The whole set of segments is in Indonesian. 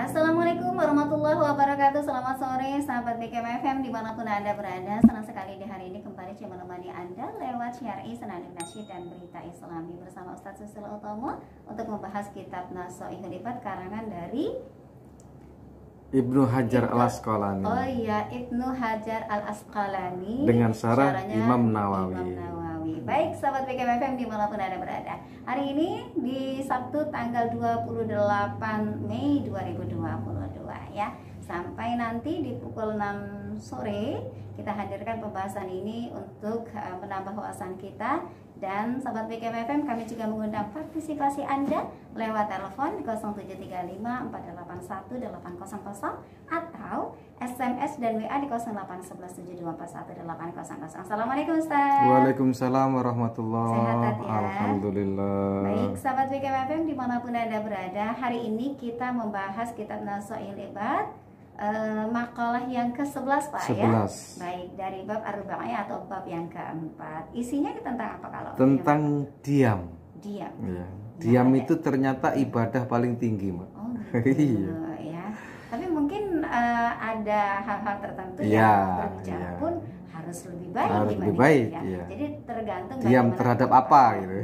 Assalamualaikum warahmatullahi wabarakatuh. Selamat sore sahabat BKM FM dimanapun Anda berada. Senang sekali di hari ini kembali saya menemani Anda lewat Syar'i Senandung Nasyid dan Berita Islami bersama Ustadz Susilo Utomo untuk membahas kitab Nasha'ihul Ibad karangan dari Ibnu Hajar Al-Asqalani. Oh iya, Ibnu Hajar Al-Asqalani dengan syarah Imam Nawawi. Baik sahabat BKM FM dimanapun Anda berada. Hari ini di Sabtu tanggal 28 Mei 2022 ya. Sampai nanti di pukul 6 sore kita hadirkan pembahasan ini untuk menambah wawasan kita. Dan sahabat BKM FM, kami juga mengundang partisipasi Anda lewat telepon 0735 481 800 atau SMS dan WA di 0811 7241 800. Assalamualaikum Ustaz. Waalaikumsalam warahmatullahi wabarakatuh. Sehat ya? Alhamdulillah. Baik sahabat BKM FM dimanapun Anda berada, hari ini kita membahas kitab Nasha'ihul Ibad, makalah yang ke-11 Pak 11. Ya. Baik, dari bab Ar-Ruba'iyah atau bab yang keempat. Isinya tentang apa kalau? Tentang diam. Diam. Ya. Diam itu ternyata ibadah paling tinggi, Mbak. Oh, gitu ya. Tapi mungkin ada hal-hal tertentu yang berbicara pun harus lebih baik. Harus lebih baik, ya. Iya. Jadi tergantung diam terhadap apa gitu.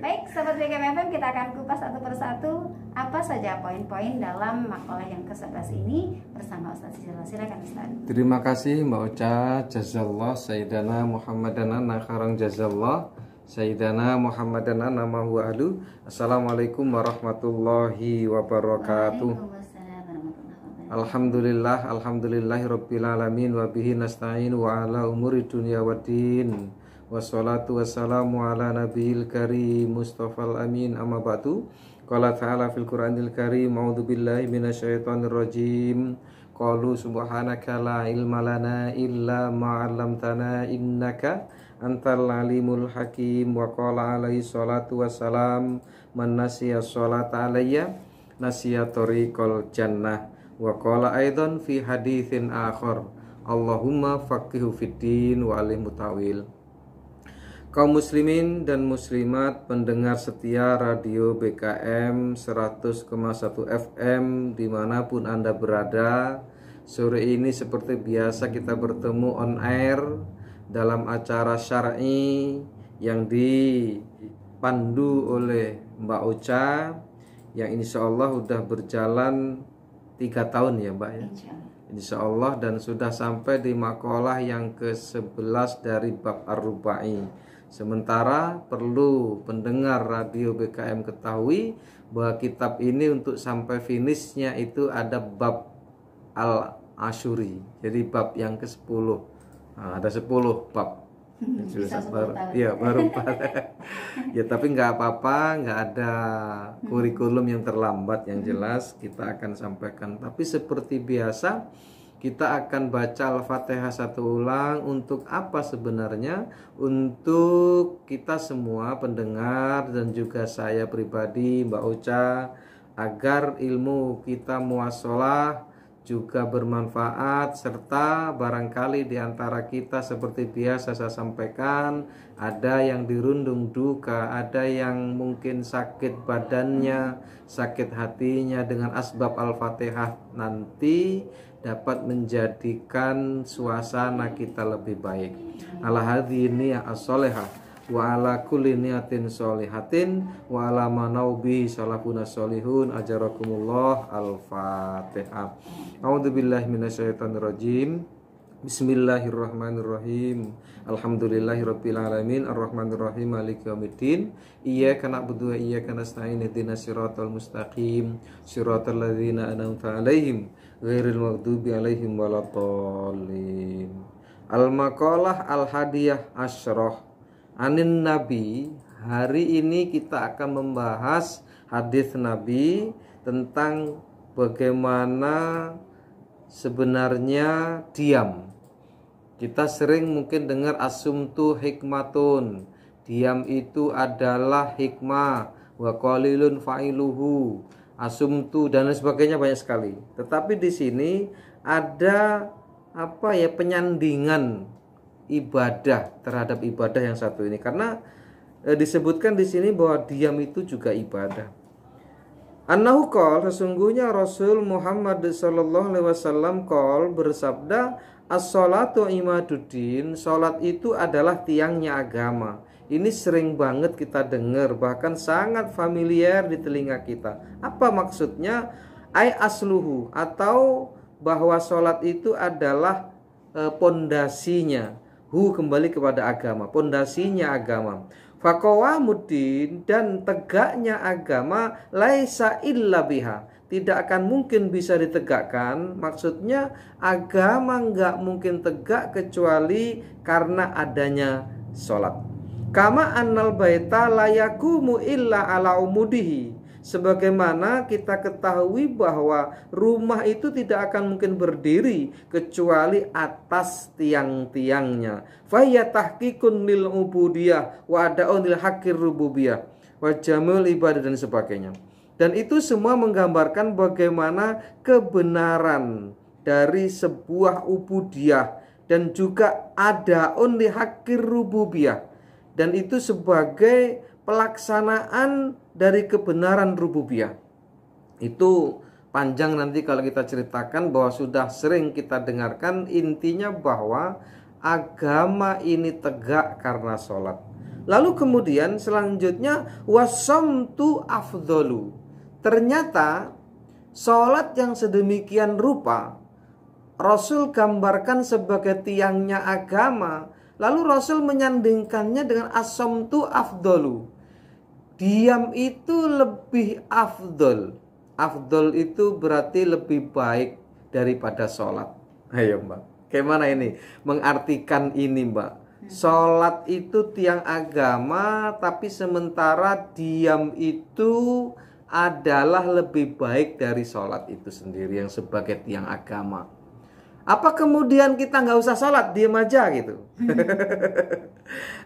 Baik, sahabat BKM FM, kita akan kupas satu persatu apa saja poin-poin dalam makalah yang ke-11 ini bersama Ustaz Susilo. Silakan Ustaz. Terima kasih Mbak Ocha, jazallah Sayyidana Muhammadana nakharang jazallah Sayyidana Muhammadana namahu ahlu. Assalamualaikum warahmatullahi wabarakatuh. Alhamdulillah, alhamdulillahirabbil alamin wa bihi nasta'in wa ala umuri dunya waddin. Wassalatu wassalamu ala nabiyil karim Mustafal amin amma ba'du. Qala ta'ala fil Qur'anil karim, a'udzu billahi minasyaitonir rajim. Qalu subhanaka la ilma lana illa ma 'allamtana innaka antal alimul hakim. Wa qala alaihi salatu wassalam, man nasiya sholata alayya nasiya tariqal jannah. Wa qala aidan fi haditsin akhar, Allahumma faqihu fiddin wa alim mutawil. Kaum muslimin dan muslimat pendengar setia radio BKM 100,1 FM dimanapun Anda berada, sore ini seperti biasa kita bertemu on air dalam acara syar'i yang dipandu oleh Mbak Ocha yang insya Allah sudah berjalan 3 tahun ya Mbak ya, insya Allah, dan sudah sampai di makalah yang ke-11 dari bab Ar-Ruba'i. Sementara perlu pendengar radio BKM ketahui bahwa kitab ini untuk sampai finishnya itu ada bab Al-Ashuri, jadi bab yang ke-10. Nah, ada 10 bab. Baru 4. Ya tapi nggak apa-apa, nggak ada kurikulum yang terlambat. Yang jelas kita akan sampaikan. Tapi seperti biasa kita akan baca Al-Fatihah satu ulang. Untuk apa sebenarnya? Untuk kita semua pendengar dan juga saya pribadi, Mbak Ocha, agar ilmu kita muassalah juga bermanfaat, serta barangkali di antara kita seperti biasa saya sampaikan, ada yang dirundung duka, ada yang mungkin sakit badannya, sakit hatinya, dengan asbab Al-Fatihah nanti dapat menjadikan suasana kita lebih baik. Ala hadhihi as-sholihah wa ala kulli niyatin sholihatin wa ala manaubi salafuna sholihun ajarakumullah. Al-Fatihah. A'udzubillahi minasyaitonir rajim. Bismillahirrahmanirrahim. Alhamdulillahirabbil alamin arrahmanir rahim maliki yaumiddin. Iyyaka na'budu wa iyyaka nasta'in ihdinas siratal mustaqim siratal ladzina an'amta 'alaihim ghairil maghdubi 'alaihim waladdallin. Al-maqalah al-hadiyah asyrah anin Nabi. Hari ini kita akan membahas hadis Nabi tentang bagaimana sebenarnya diam. Kita sering mungkin dengar asumtu hikmatun, diam itu adalah hikmah, wa qalilun fa'iluhu, asumtu dan lain sebagainya, banyak sekali. Tetapi di sini ada penyandingan ibadah terhadap ibadah yang satu ini, karena disebutkan di sini bahwa diam itu juga ibadah. Annahu qol, sesungguhnya Rasul Muhammad sallallahu alaihi wasallam qol bersabda, as-sholatu imaduddin, salat itu adalah tiangnya agama. Ini sering banget kita dengar, bahkan sangat familiar di telinga kita. Apa maksudnya? Ai asluhu, atau bahwa salat itu adalah pondasinya. Hu, kembali kepada agama, pondasinya agama. Faqawamuddin, dan tegaknya agama, laisa illa biha, tidak akan mungkin bisa ditegakkan. Maksudnya agama nggak mungkin tegak kecuali karena adanya sholat. Kama annal baita layakumu illa ala umudihi, sebagaimana kita ketahui bahwa rumah itu tidak akan mungkin berdiri kecuali atas tiang-tiangnya. Fahiyya tahqiqun lil ubudiyah wa ada'un lil haqqir rububiyah wa jamul ibadah dan sebagainya. Dan itu semua menggambarkan bagaimana kebenaran dari sebuah ubudiyah dan juga ada'un li haqqir rububiyah. Dan itu sebagai pelaksanaan dari kebenaran rububiyah. Itu panjang nanti kalau kita ceritakan, bahwa sudah sering kita dengarkan. Intinya bahwa agama ini tegak karena sholat. Lalu kemudian selanjutnya wasamtu afdolu. Ternyata sholat yang sedemikian rupa Rasul gambarkan sebagai tiangnya agama. Lalu Rasul menyandingkannya dengan as-samtu afdolu. Diam itu lebih afdol. Afdol itu berarti lebih baik daripada sholat. Ayo Mbak, gimana ini mengartikan ini Mbak? Sholat itu tiang agama, tapi sementara diam itu adalah lebih baik dari sholat itu sendiri yang sebagai tiang agama. Apa kemudian kita nggak usah sholat, diam aja gitu?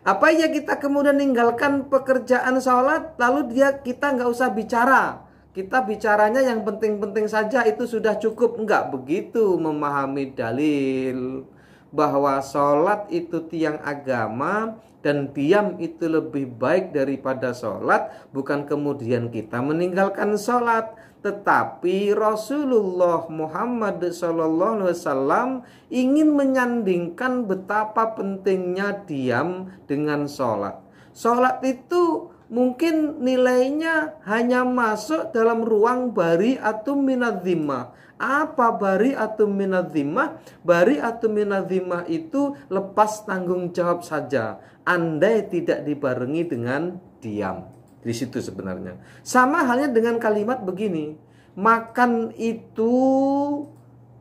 Apa ya kita kemudian ninggalkan pekerjaan sholat, lalu kita nggak usah bicara? Kita bicaranya yang penting-penting saja, itu sudah cukup? Enggak begitu memahami dalil bahwa sholat itu tiang agama dan diam itu lebih baik daripada sholat. Bukan kemudian kita meninggalkan sholat, tetapi Rasulullah Muhammad SAW ingin menyandingkan betapa pentingnya diam dengan sholat. Sholat itu mungkin nilainya hanya masuk dalam ruang bari'atun minadh-dhimmah. Apa bari'atun minadh-dhimmah? Bari'atun minadh-dhimmah itu lepas tanggung jawab saja, andai tidak dibarengi dengan diam. Di situ sebenarnya. Sama halnya dengan kalimat begini, makan itu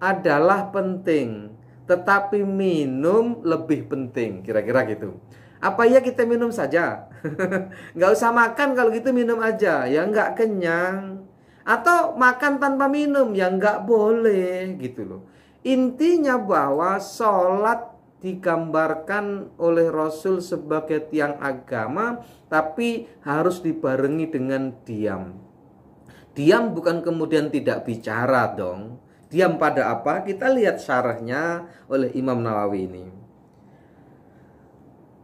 adalah penting, tetapi minum lebih penting. Kira-kira gitu. Apa ya kita minum saja? Nggak usah makan, kalau gitu minum aja. Ya nggak kenyang. Atau makan tanpa minum, ya nggak boleh gitu loh. Intinya bahwa sholat digambarkan oleh Rasul sebagai tiang agama, tapi harus dibarengi dengan diam. Diam bukan kemudian tidak bicara dong. Diam pada apa? Kita lihat syarahnya oleh Imam Nawawi ini.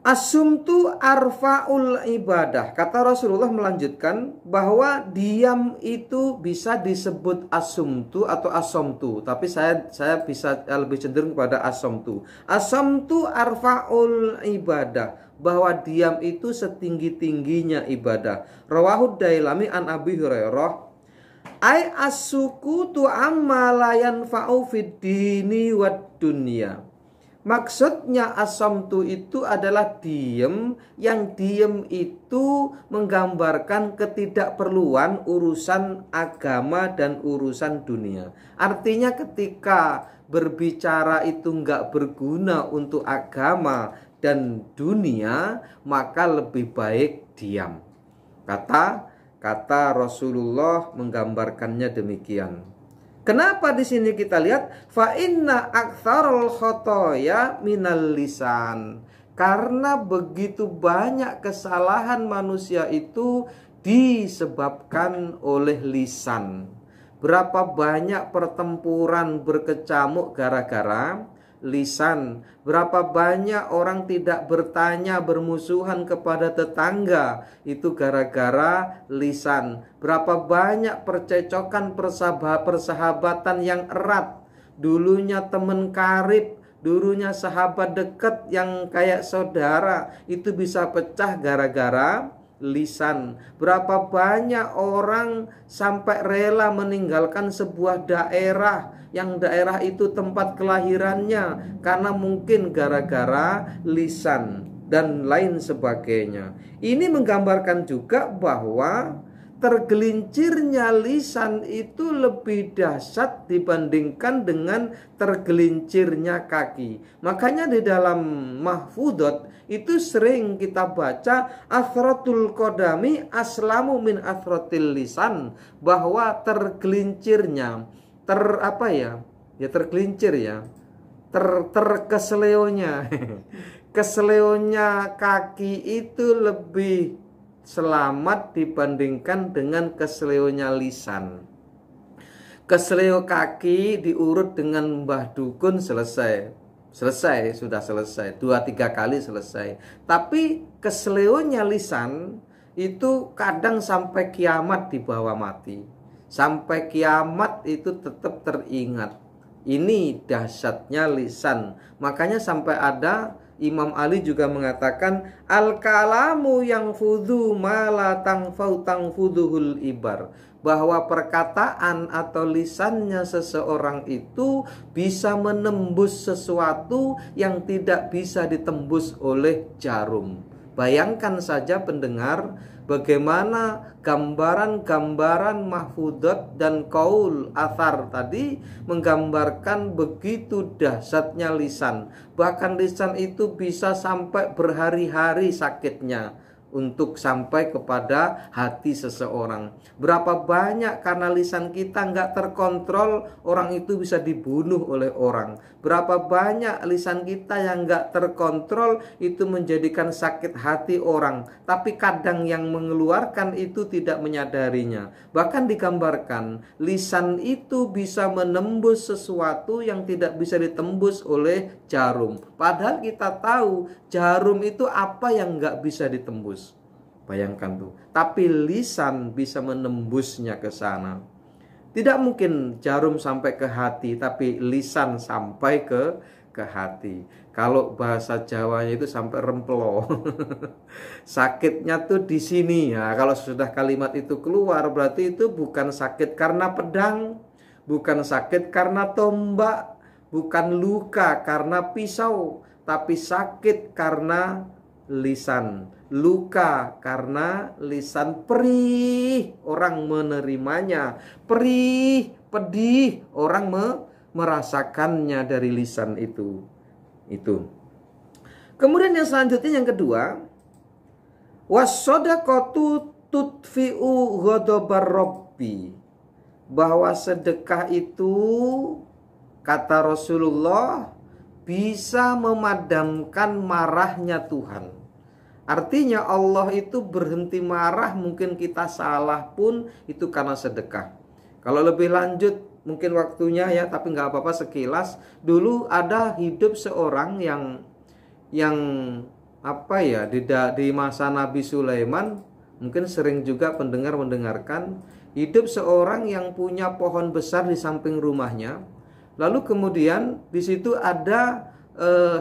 Asumtu arfa'ul ibadah. Kata Rasulullah melanjutkan bahwa diam itu bisa disebut asumtu atau asomtu. Tapi saya bisa lebih cenderung kepada asomtu. Asomtu arfa'ul ibadah. Bahwa diam itu setinggi-tingginya ibadah. Rawahud Dailami an Abi Hurairah. Ai as-sukutu amma la yanfa'u fid dini wad dunya. Maksudnya asamtu itu adalah diem, yang diem itu menggambarkan ketidakperluan urusan agama dan urusan dunia. Artinya ketika berbicara itu nggak berguna untuk agama dan dunia, maka lebih baik diam. Kata Rasulullah menggambarkannya demikian. Kenapa di sini kita lihat fa inna aktsarul khotoya minal lisan? Karena begitu banyak kesalahan manusia itu disebabkan oleh lisan. Berapa banyak pertempuran berkecamuk gara-gara lisan. Berapa banyak orang tidak bertanya, bermusuhan kepada tetangga, itu gara-gara lisan. Berapa banyak percecokan persahabatan yang erat, dulunya teman karib, dulunya sahabat dekat yang kayak saudara, itu bisa pecah gara-gara lisan. Berapa banyak orang sampai rela meninggalkan sebuah daerah, yang daerah itu tempat kelahirannya, karena mungkin gara-gara lisan dan lain sebagainya. Ini menggambarkan juga bahwa tergelincirnya lisan itu lebih dahsyat dibandingkan dengan tergelincirnya kaki. Makanya di dalam mahfudot itu sering kita baca athratul qadami aslamu min athratil lisan, bahwa tergelincirnya terkeseleonya keseleonya kaki itu lebih selamat dibandingkan dengan keseleonya lisan. Keseleo kaki diurut dengan Mbah Dukun selesai, sudah selesai, 2-3 kali selesai. Tapi keseleonya lisan itu kadang sampai kiamat dibawa mati. Sampai kiamat itu tetap teringat. Ini dahsyatnya lisan. Makanya sampai ada Imam Ali juga mengatakan al-kalamu yang fudu mala tangfuduhul ibar, bahwa perkataan atau lisannya seseorang itu bisa menembus sesuatu yang tidak bisa ditembus oleh jarum. Bayangkan saja pendengar, bagaimana gambaran-gambaran mahfudot dan qaul athar tadi menggambarkan begitu dahsyatnya lisan. Bahkan lisan itu bisa sampai berhari-hari sakitnya untuk sampai kepada hati seseorang. Berapa banyak karena lisan kita nggak terkontrol, orang itu bisa dibunuh oleh orang. Berapa banyak lisan kita yang nggak terkontrol itu menjadikan sakit hati orang, tapi kadang yang mengeluarkan itu tidak menyadarinya. Bahkan digambarkan lisan itu bisa menembus sesuatu yang tidak bisa ditembus oleh jarum. Padahal kita tahu jarum itu apa yang nggak bisa ditembus. Bayangkan tuh. Tapi lisan bisa menembusnya ke sana. Tidak mungkin jarum sampai ke hati, tapi lisan sampai ke hati. Kalau bahasa Jawanya itu sampai rempelo. Sakitnya tuh di sini ya. Kalau sudah kalimat itu keluar, berarti itu bukan sakit karena pedang, bukan sakit karena tombak, bukan luka karena pisau, tapi sakit karena lisan. Luka karena lisan, perih orang menerimanya, perih, pedih orang merasakannya dari lisan itu. Kemudian yang selanjutnya yang kedua, was-shadaqatu tudfi'u ghadabar rabbi, bahwa sedekah itu kata Rasulullah bisa memadamkan marahnya Tuhan. Artinya Allah itu berhenti marah, mungkin kita salah pun itu karena sedekah. Kalau lebih lanjut mungkin waktunya ya, tapi nggak apa-apa sekilas. Dulu ada hidup seorang yang di masa Nabi Sulaiman, mungkin sering juga pendengar mendengarkan, hidup seorang yang punya pohon besar di samping rumahnya. Lalu kemudian di situ ada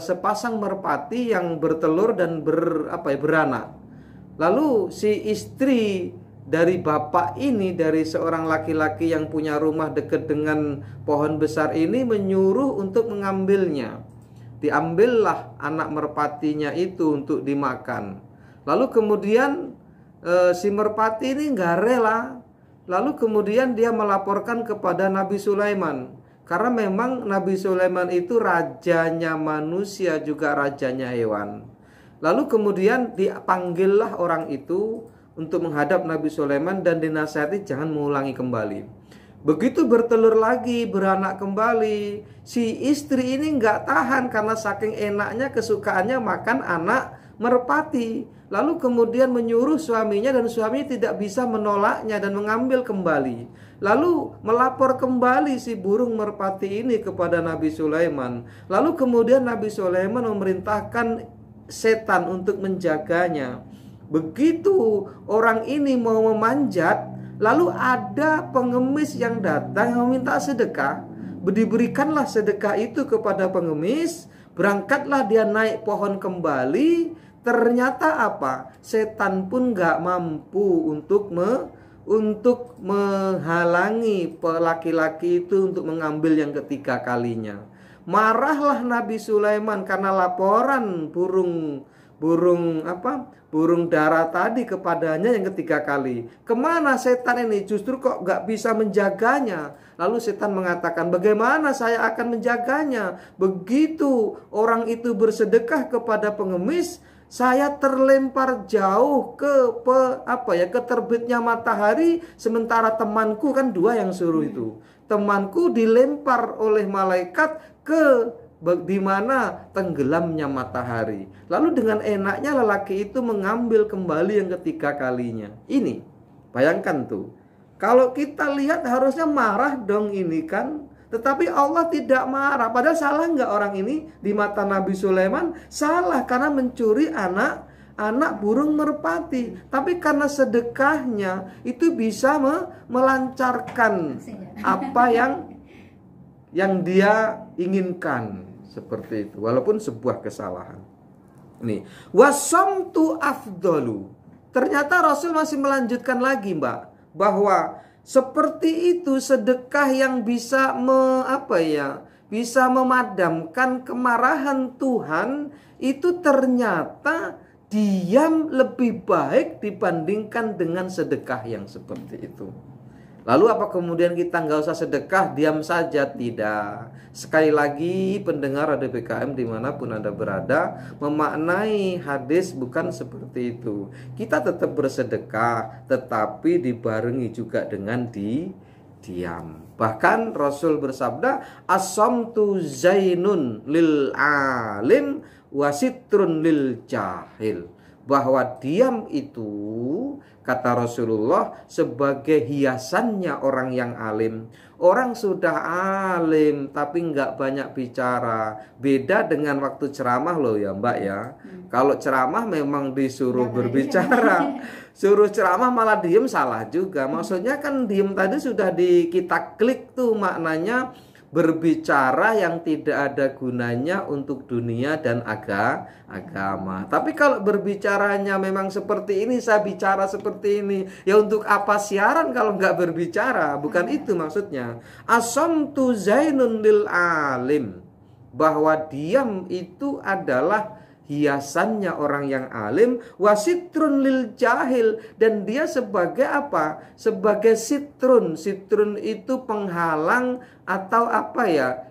sepasang merpati yang bertelur dan beranak. Lalu si istri dari bapak ini, dari seorang laki-laki yang punya rumah dekat dengan pohon besar ini, menyuruh untuk mengambilnya. Diambillah anak merpatinya itu untuk dimakan. Lalu kemudian si merpati ini nggak rela. Lalu kemudian dia melaporkan kepada Nabi Sulaiman. Karena memang Nabi Sulaiman itu rajanya manusia juga rajanya hewan. Lalu kemudian dipanggillah orang itu untuk menghadap Nabi Sulaiman dan dinasihati jangan mengulangi kembali. Begitu bertelur lagi, beranak kembali, si istri ini nggak tahan karena saking enaknya kesukaannya makan anak merpati. Lalu kemudian menyuruh suaminya dan suaminya tidak bisa menolaknya dan mengambil kembali. Lalu melapor kembali si burung merpati ini kepada Nabi Sulaiman. Lalu kemudian Nabi Sulaiman memerintahkan setan untuk menjaganya. Begitu orang ini mau memanjat, lalu ada pengemis yang datang yang meminta sedekah. Diberikanlah sedekah itu kepada pengemis. Berangkatlah dia naik pohon kembali. Ternyata apa? Setan pun gak mampu untuk menghalangi laki-laki itu untuk mengambil yang ketiga kalinya. Marahlah Nabi Sulaiman karena laporan burung dara tadi kepadanya yang ketiga kali. Kemana setan ini? Justru kok gak bisa menjaganya. Lalu setan mengatakan, bagaimana saya akan menjaganya? Begitu orang itu bersedekah kepada pengemis, saya terlempar jauh ke terbitnya matahari, sementara temanku kan dua yang suruh itu. Temanku dilempar oleh malaikat ke di mana tenggelamnya matahari. Lalu dengan enaknya lelaki itu mengambil kembali yang ketiga kalinya. Ini, bayangkan tuh. Kalau kita lihat harusnya marah dong ini kan. Tetapi Allah tidak marah. Padahal salah nggak orang ini di mata Nabi Sulaiman? Salah karena mencuri anak burung merpati. Tapi karena sedekahnya itu bisa melancarkan apa yang dia inginkan. Seperti itu. Walaupun sebuah kesalahan. Nih, wasamtu afdalu. Ternyata Rasul masih melanjutkan lagi, Mbak, bahwa seperti itu sedekah yang bisa bisa memadamkan kemarahan Tuhan, itu ternyata diam lebih baik dibandingkan dengan sedekah yang seperti itu. Lalu apa kemudian kita nggak usah sedekah, diam saja? Tidak. Sekali lagi pendengar Radio PKM dimanapun Anda berada, memaknai hadis bukan seperti itu. Kita tetap bersedekah, tetapi dibarengi juga dengan diam. Bahkan Rasul bersabda, as-samtu zainun lil alim wasitrun lil jahil. Bahwa diam itu, kata Rasulullah, sebagai hiasannya orang yang alim. Orang sudah alim tapi nggak banyak bicara. Beda dengan waktu ceramah loh ya Mbak ya. Kalau ceramah memang disuruh berbicara. Suruh ceramah malah diem, salah juga. Maksudnya kan diem tadi sudah kita klik tuh maknanya. Berbicara yang tidak ada gunanya untuk dunia dan agama. Tapi kalau berbicaranya memang seperti ini, saya bicara seperti ini, ya untuk apa siaran kalau nggak berbicara? Bukan itu maksudnya. Asamtu zainun lil alim. Bahwa diam itu adalah hiasannya orang yang alim, wasitrun lil jahil, dan dia sebagai apa? Sebagai sitrun. Sitrun itu penghalang atau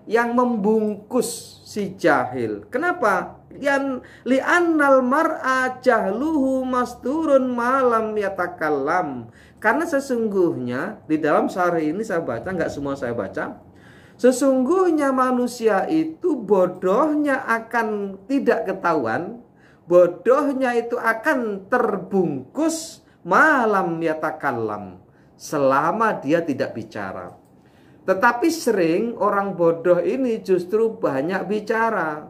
yang membungkus si jahil. Kenapa? Li'annal mar'a jahluhu masturun malam yatakallam. Karena sesungguhnya di dalam syarah ini saya baca, nggak semua saya baca. Sesungguhnya manusia itu bodohnya akan tidak ketahuan. Bodohnya itu akan terbungkus malam yatakallam, selama dia tidak bicara. Tetapi sering orang bodoh ini justru banyak bicara.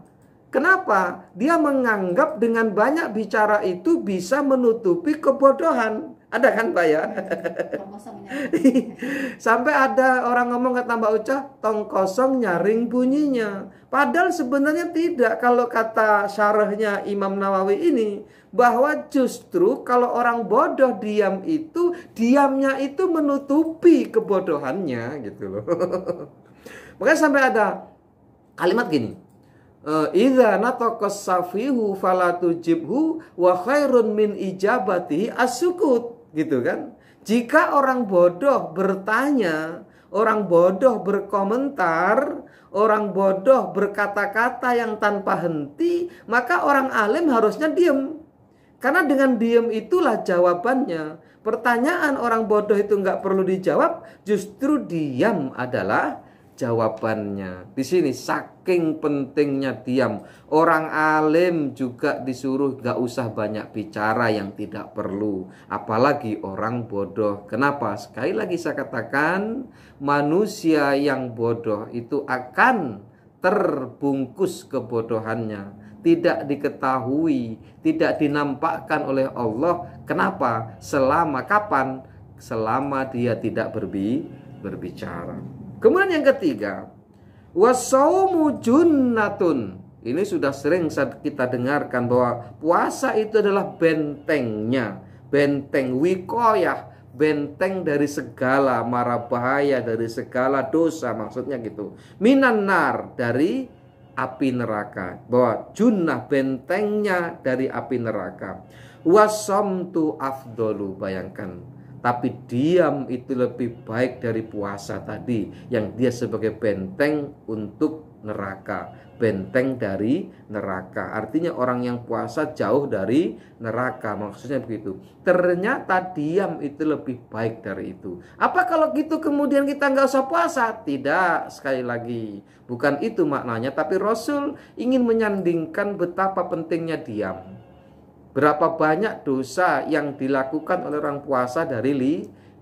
Kenapa? Dia menganggap dengan banyak bicara itu bisa menutupi kebodohan. Ada kan Pak ya? Sampai ada orang ngomong kata Mbak Uca, tong kosong nyaring bunyinya. Padahal sebenarnya tidak. Kalau kata syarahnya Imam Nawawi ini, bahwa justru kalau orang bodoh diam itu, diamnya itu menutupi kebodohannya gitu loh. Makanya sampai ada kalimat gini, idza nataqas safihu fala tujibhu wa khairun min ijabatihi as-sukut, gitu kan. Jika orang bodoh bertanya, orang bodoh berkomentar, orang bodoh berkata-kata yang tanpa henti, maka orang alim harusnya diam. Karena dengan diam itulah jawabannya. Pertanyaan orang bodoh itu nggak perlu dijawab, justru diam adalah jawabannya. Di sini saking pentingnya diam. Orang alim juga disuruh gak usah banyak bicara yang tidak perlu. Apalagi orang bodoh. Kenapa? Sekali lagi saya katakan, manusia yang bodoh itu akan terbungkus kebodohannya. Tidak diketahui, tidak dinampakkan oleh Allah. Kenapa? Selama kapan? Selama dia tidak berbicara. Kemudian yang ketiga, wasaumu junnatun. Ini sudah sering kita dengarkan bahwa puasa itu adalah bentengnya, benteng wikoyah, benteng dari segala mara bahaya, dari segala dosa, maksudnya gitu. Minan nar, dari api neraka. Bahwa junnah, bentengnya dari api neraka. Wasamtu afdolu, bayangkan. Tapi diam itu lebih baik dari puasa tadi, yang dia sebagai benteng untuk neraka, benteng dari neraka. Artinya orang yang puasa jauh dari neraka, maksudnya begitu. Ternyata diam itu lebih baik dari itu. Apa kalau gitu kemudian kita nggak usah puasa? Tidak, sekali lagi bukan itu maknanya. Tapi Rasul ingin menyandingkan betapa pentingnya diam. Berapa banyak dosa yang dilakukan oleh orang puasa dari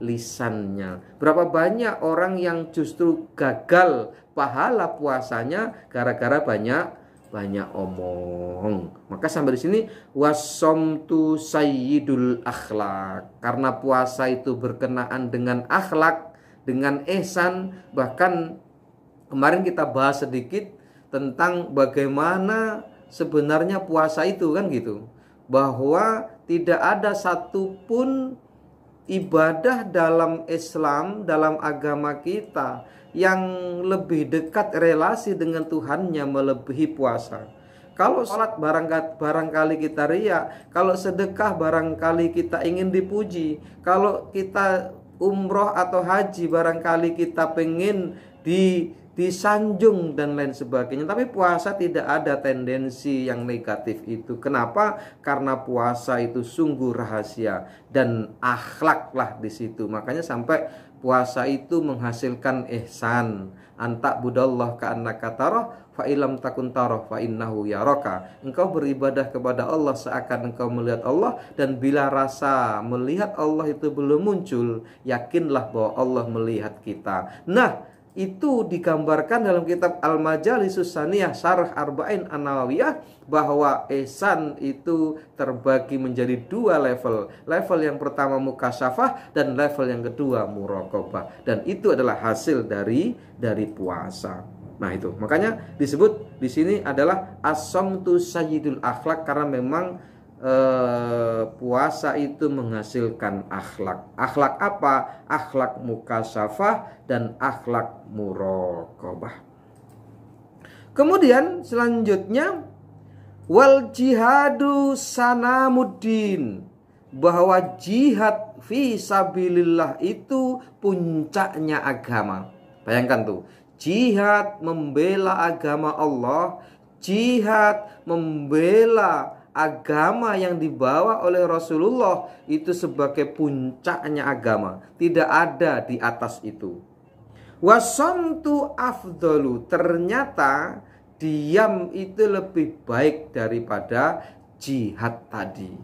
lisannya. Berapa banyak orang yang justru gagal pahala puasanya gara-gara banyak omong. Maka sampai di sini wasomtu sayyidul akhlak. Karena puasa itu berkenaan dengan akhlak, dengan ihsan. Bahkan kemarin kita bahas sedikit tentang bagaimana sebenarnya puasa itu, kan gitu. Bahwa tidak ada satupun ibadah dalam Islam, dalam agama kita yang lebih dekat relasi dengan Tuhannya melebihi puasa. Kalau sholat barangkali kita riya, kalau sedekah barangkali kita ingin dipuji, kalau kita umroh atau haji barangkali kita pengen disanjung dan lain sebagainya. Tapi puasa tidak ada tendensi yang negatif itu. Kenapa? Karena puasa itu sungguh rahasia dan akhlaklah di situ. Makanya sampai puasa itu menghasilkan ihsan. Anta budallah ka'annaka tarah fa ilam takun tarah fa innahu yaraka. Engkau beribadah kepada Allah seakan engkau melihat Allah, dan bila rasa melihat Allah itu belum muncul, yakinlah bahwa Allah melihat kita. Nah, itu digambarkan dalam kitab Al-Majalisus Saniyah Syarah Arba'in An-Nawawiyah, bahwa ihsan itu terbagi menjadi dua level. Level yang pertama mukasyafah dan level yang kedua muraqabah. Dan itu adalah hasil dari puasa. Nah itu, makanya disebut di sini adalah as-samtu sayyidul akhlak, karena memang puasa itu menghasilkan akhlak. Akhlak apa? Akhlak mukasyafah dan akhlak muraqabah. Kemudian selanjutnya wal jihadu sanamuddin, bahwa jihad fi sabilillah itu puncaknya agama. Bayangkan tuh, jihad membela agama Allah, jihad membela agama yang dibawa oleh Rasulullah itu sebagai puncaknya agama. Tidak ada di atas itu. Wasamtu afdalu, ternyata diam itu lebih baik daripada jihad tadi.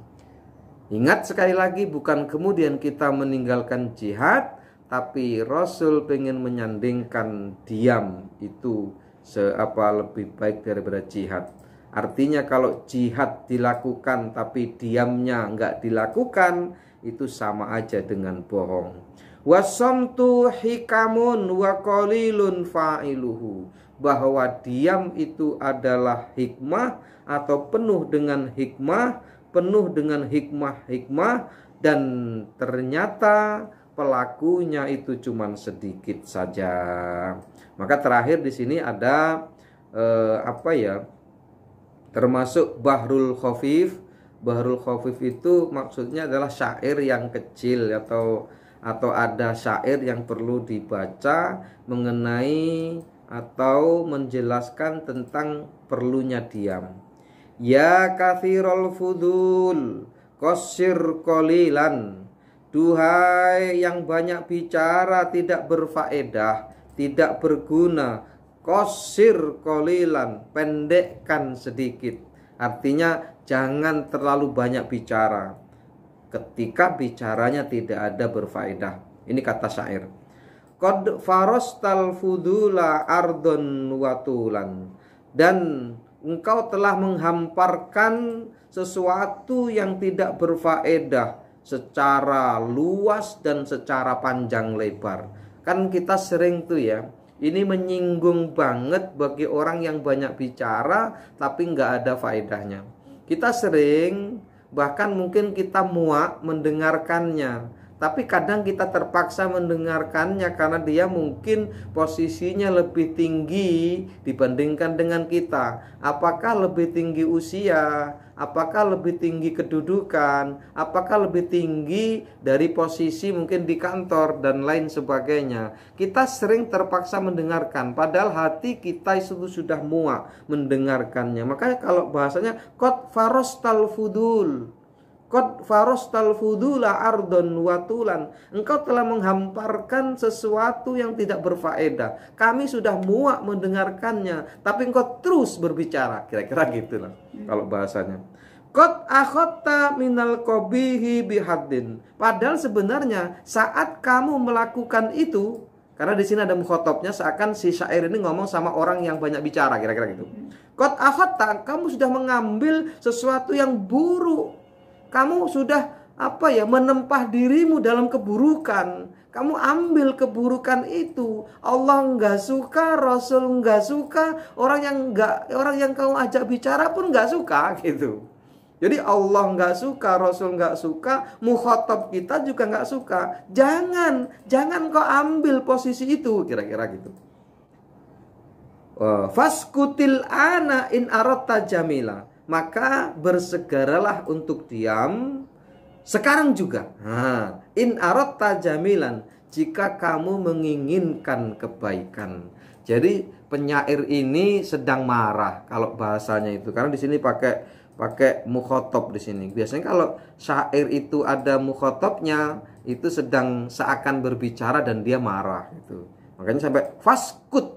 Ingat sekali lagi, bukan kemudian kita meninggalkan jihad, tapi Rasul pengen menyandingkan diam itu lebih baik daripada jihad. Artinya kalau jihad dilakukan tapi diamnya enggak dilakukan, itu sama aja dengan bohong. Wasamtu hikamun wa qalilun fa'iluhu, bahwa diam itu adalah hikmah atau penuh dengan hikmah, dan ternyata pelakunya itu cuma sedikit saja. Maka terakhir di sini ada termasuk Bahrul Khafif. Bahrul Khafif itu maksudnya adalah syair yang kecil atau ada syair yang perlu dibaca mengenai atau menjelaskan tentang perlunya diam. Ya kathirul fudul qashir qalilan, duhai yang banyak bicara tidak berfaedah, tidak berguna. Qosir qalilan, pendekkan sedikit. Artinya jangan terlalu banyak bicara ketika bicaranya tidak ada berfaedah. Ini kata syair. Qad farastal fudula ardon watulan. Dan engkau telah menghamparkan sesuatu yang tidak berfaedah secara luas dan secara panjang lebar. Kan kita sering tuh ya, ini menyinggung banget bagi orang yang banyak bicara tapi nggak ada faedahnya. Kita sering, bahkan mungkin kita muak mendengarkannya, tapi kadang kita terpaksa mendengarkannya karena dia mungkin posisinya lebih tinggi dibandingkan dengan kita. Apakah lebih tinggi usia? Apakah lebih tinggi kedudukan? Apakah lebih tinggi dari posisi mungkin di kantor dan lain sebagainya? Kita sering terpaksa mendengarkan, padahal hati kita itu sudah muak mendengarkannya. Makanya kalau bahasanya qad farastal fudul, qad farastal fudula ardon watulan, engkau telah menghamparkan sesuatu yang tidak berfaedah. Kami sudah muak mendengarkannya, tapi engkau terus berbicara. Kira-kira gitulah kalau bahasanya. Qad akhatta minal qabihi bihaddin. Padahal sebenarnya saat kamu melakukan itu, karena di sini ada mukhatabnya, seakan si syair ini ngomong sama orang yang banyak bicara, kira-kira gitu. Qad akhatta, kamu sudah mengambil sesuatu yang buruk. Kamu sudah menempah dirimu dalam keburukan. Kamu ambil keburukan itu. Allah nggak suka, Rasul nggak suka, orang yang kamu ajak bicara pun nggak suka gitu. Jadi Allah nggak suka, Rasul nggak suka, mukhatab kita juga nggak suka. Jangan kau ambil posisi itu, kira-kira gitu. Faskutil ana in aratta jamila. Maka bersegeralah untuk diam sekarang juga. In aratta jamilan, jika kamu menginginkan kebaikan. Jadi penyair ini sedang marah kalau bahasanya itu, karena di sini pakai mukhatab di sini. Biasanya kalau syair itu ada mukhatabnya, itu sedang seakan berbicara dan dia marah gitu. Makanya sampai faskut.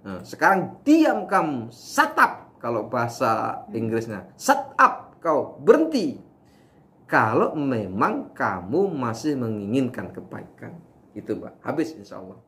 Nah, sekarang diam kamu, satap. Kalau bahasa Inggrisnya, shut up, kau berhenti. Kalau memang kamu masih menginginkan kebaikan. Itu Mbak, habis insya Allah.